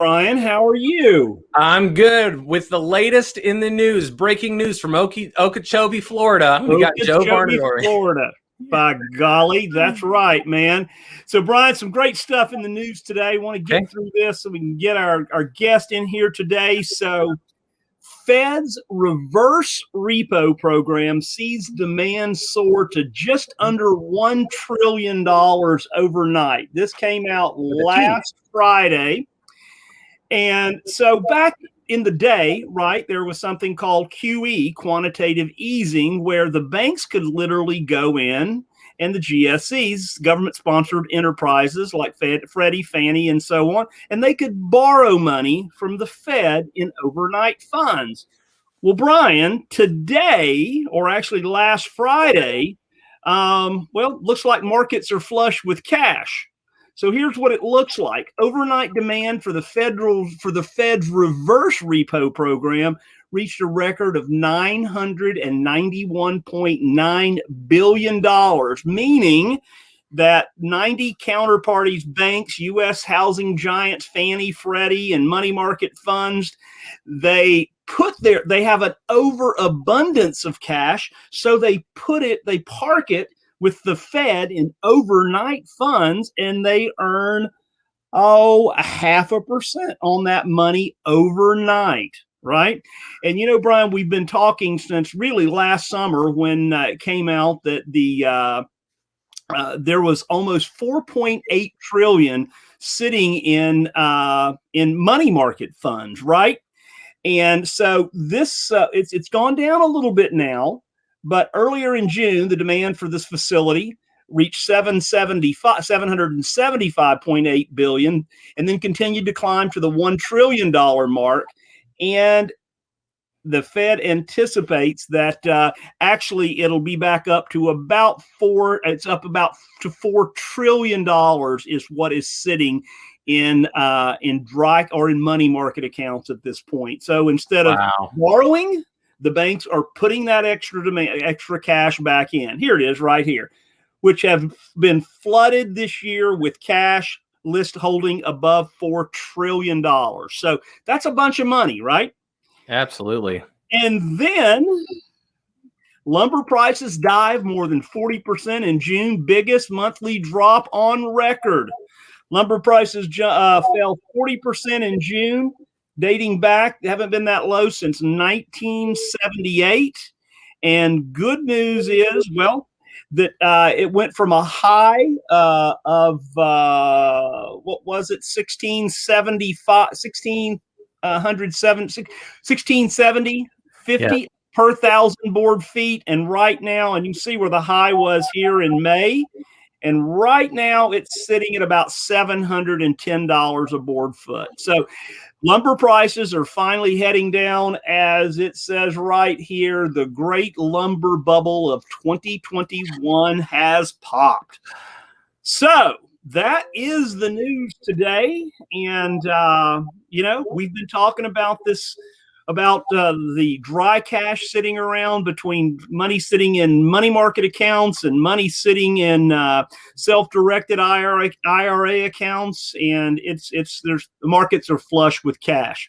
Brian, how are you? I'm good with the latest in the news. Breaking news from Okeechobee, Florida. We got Joe Varnadori. Florida. By golly, that's right, man. So, Brian, some great stuff in the news today. Want to get through this so we can get our guest in here today. So, Fed's reverse repo program sees demand soar to just under $1 trillion overnight. This came out last Friday. And so back in the day, right, there was something called QE, quantitative easing, where the banks could literally go in and the GSEs, government-sponsored enterprises like Freddie, Fannie, and so on, and they could borrow money from the Fed in overnight funds. Well, Brian, today, or actually last Friday, looks like markets are flush with cash. So here's what it looks like. Overnight demand for the Fed's reverse repo program reached a record of $991.9 billion, meaning that 90 counterparties, banks, U.S. housing giants, Fannie, Freddie, and money market funds, they have an overabundance of cash, so they park it with the Fed in overnight funds, and they earn 0.5% on that money overnight, right? And Brian, we've been talking since really last summer when it came out that there was almost 4.8 trillion sitting in money market funds, right? And so this it's gone down a little bit now. But earlier in June, the demand for this facility reached 775.8 billion, and then continued to climb to the $1 trillion mark. And the Fed anticipates that actually it'll be back up to about $4 trillion is what is sitting in dry or in money market accounts at this point. So instead of borrowing, the banks are putting that extra cash back in. Here it is right here, which have been flooded this year with cash list holding above $4 trillion. So that's a bunch of money, right? Absolutely. And then lumber prices dive more than 40% in June, biggest monthly drop on record. Lumber prices fell 40% in June. Dating back, they haven't been that low since 1978. And good news is, that it went from a high of, 1670, 50 per thousand board feet. And right now, and you see where the high was here in May. And right now it's sitting at about $710 a board foot. So lumber prices are finally heading down, as it says right here. The great lumber bubble of 2021 has popped. So that is the news today. And, we've been talking about this, about the dry cash sitting around, between money sitting in money market accounts and money sitting in self-directed IRA accounts, and the markets are flush with cash.